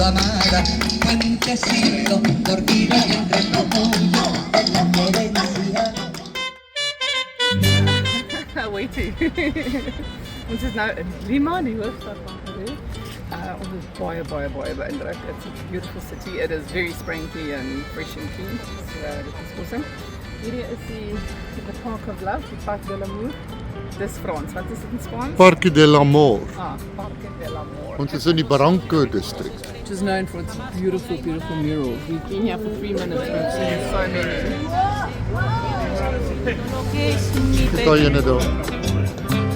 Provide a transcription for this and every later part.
amada, cuentecito, dormida entre profundo en la querencia. Waiting. Ons is nou in Lima, die hoofstad van Peru. Ons is baie beïndruk. It's a beautiful city. It is very spanky and fresh and clean. So dit is awesome. Hierdie is the Park of Love, die Parc de l'Amour. Dis Frans. Wat is dit in Spaans? Parque del Amor. Parque de l'Amour. Ons is in die Barranco district. Which is known for its beautiful murals. We've been here for 3 minutes. We've seen so many. Dit kan jy net daar.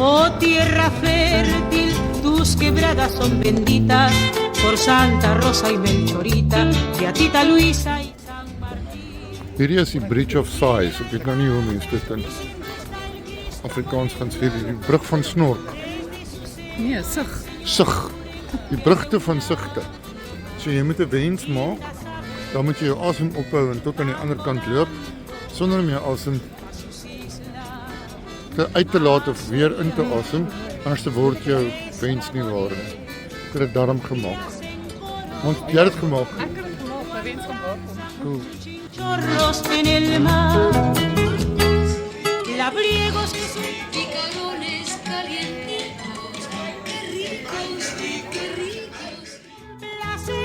Oh tierra fértil, tus quebradas son benditas por Santa Rosa y Melchorita, Beatita Luisa y San Martín. Hierdie is die Bridge of Sighs. Ek weet nou nie hoe mense dit in Afrikaans gaan sê, die brug van snork. Nee, sug. Sug. Die brugte van sugte. So jy moet 'n wens maak, dan moet jy jou asem ophou en tot aan die ander kant loop sonder om jou asem uit te laat of weer in te asem, anders word jou wens nie waar nie. Ek het dit daarom gemaak. Ons het dit gemaak. Ek het dit gemaak, my wens gemaak. Cool. Chorros en el mar, labriegos que son Picarones calientitos, qué ricos, qué ricos. placer.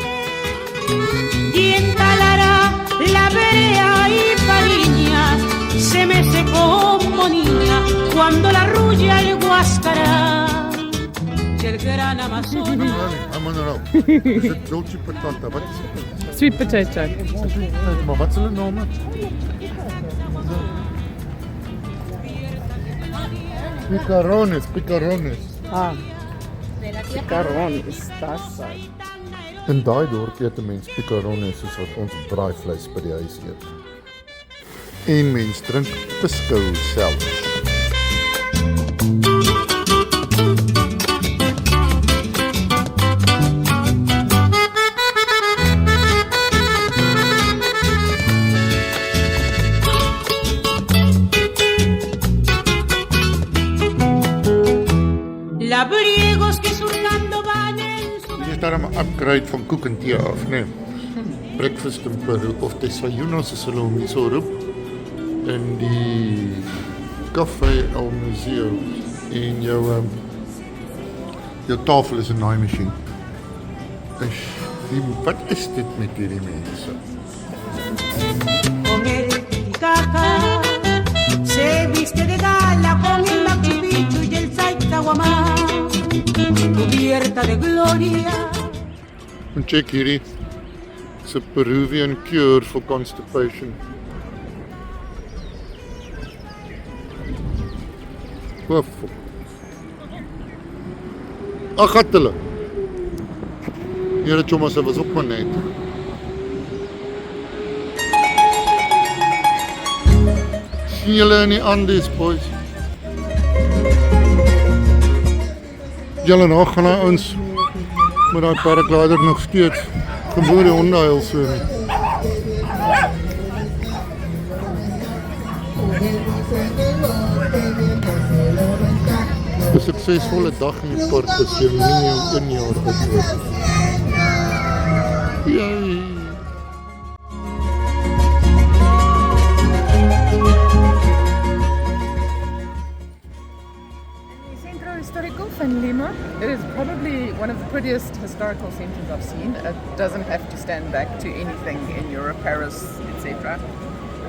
Y en Talara, la Berea y Pariñas, se me secó como niña cuando la rulla el Huáscara y el gran Amazonas. I'm on the road. Is dit dolce patata? Wat is dit? Sweet potato. Maar wat is hulle name? Picarones. Picarones, das sy. In daai dorpie het 'n mens picarones soos wat ons braaivleis by die huis eet. En mens drink pisco self. Labriegos que surcando van en su... Dit is daar 'n upgrade van koek en tee af, né? Breakfast in Peru of desayunos is hulle hom hier so roep. In die Café El Museo en jou tafel is 'n naai masjien. Wat is dit met hierdie mense? Con el titicaca se viste de gala con el Machu Picchu y el Sacsayhuamán, cubierta de gloria. En check hierdie. It's a Peruvian cure for constipation. Wat? Ag, gat hulle. Here Thomas, was op maar net. Sien julle in die Andes, boys? Julle nog gaan nou ons met daai paraglider nog steeds geboorde onheil so. 'n suksesvolle dag in die park is jy nie jou 1 jaar oud. Yay! Centro Histórico van Lima. It is probably one of the prettiest historical centers I've seen. It doesn't have to stand back to anything in Europe, Paris, etc.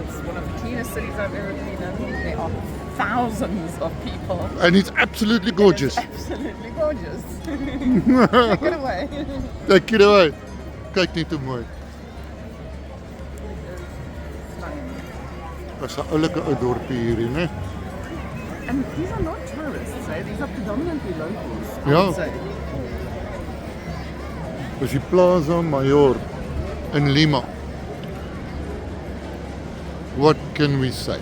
It's one of the cleanest cities I've ever been in. There are thousands of people. And it's absolutely gorgeous. Absolutely gorgeous. Take it away. Take it away. Kyk net hoe mooi. Dit is 'n oulike ou dorpie hierdie, né? And these are not tourists, eh? These are predominantly locals. I Ja. would say. Dis die Plaza Mayor in Lima. What can we say?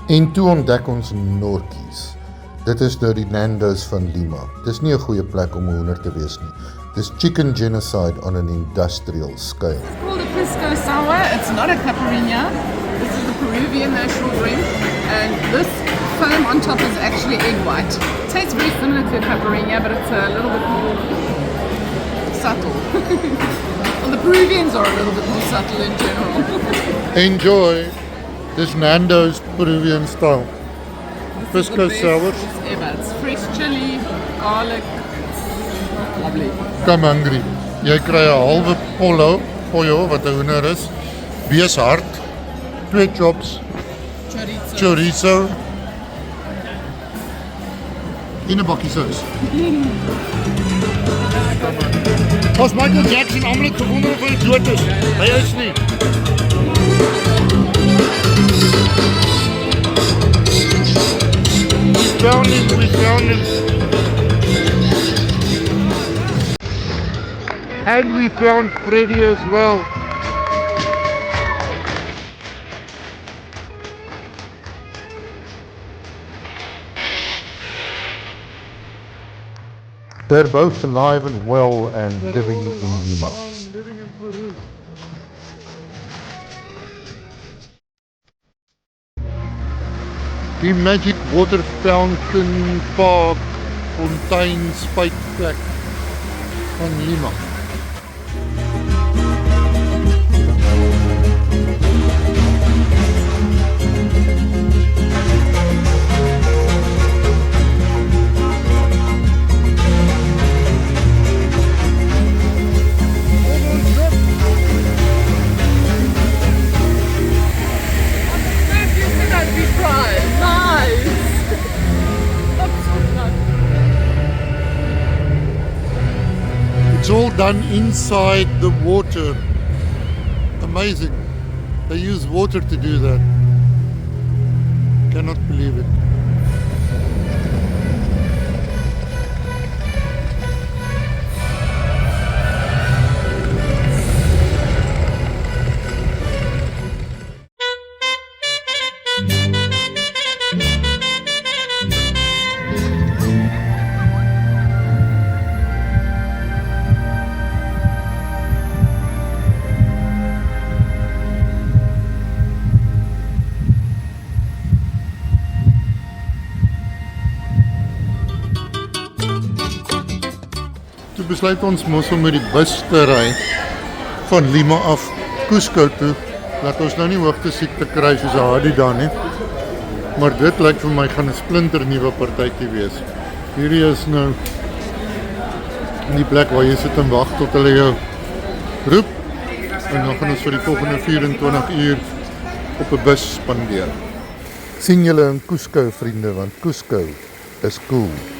En toe ontdek ons Nortjies. Dit is nou die Nando's van Lima. Dis nie 'n goeie plek om 'n hoender te wees nie. Dis chicken genocide on an industrial scale. It's called a pisco sour. It's not a caipirinha. This is the Peruvian national drink, and this foam on top is actually egg white. It tastes very similar to a caipirinha, but it's a little bit more subtle. Well, the Peruvians are a little bit more subtle in general. Enjoy. Dis Nando's Peruvian style. Pisco sour. Ever. It's fresh chili, garlic. It's lovely. Come hungry. Jy kry 'n halwe pollo wat 'n hoender is, beeshart, 2 chops, chorizo en 'n bakkie sous. As Michael Jackson almal het gewonder of hy dood is. Hy is nie. We found him. And we found Freddy as well. They're both alive and well and living in Lima. Die Magic Water Fountain Park Fontein spuitplek van Lima. It's all done inside the water. Amazing. They use water to do that. Cannot believe it. Toe besluit ons mos om met die bus te ry van Lima af Cusco toe, dat ons nou nie hoogtesiekte kry soos 'n Hadi dan nie. Maar dit lyk vir my gaan 'n splinter nuwe partytjie wees. Hierdie is nou die plek waar jy sit en wag tot hulle jou roep, en dan gaan ons vir die volgende 24 uur op 'n bus spandeer. Sien julle in Cusco, vriende, want Cusco is cool.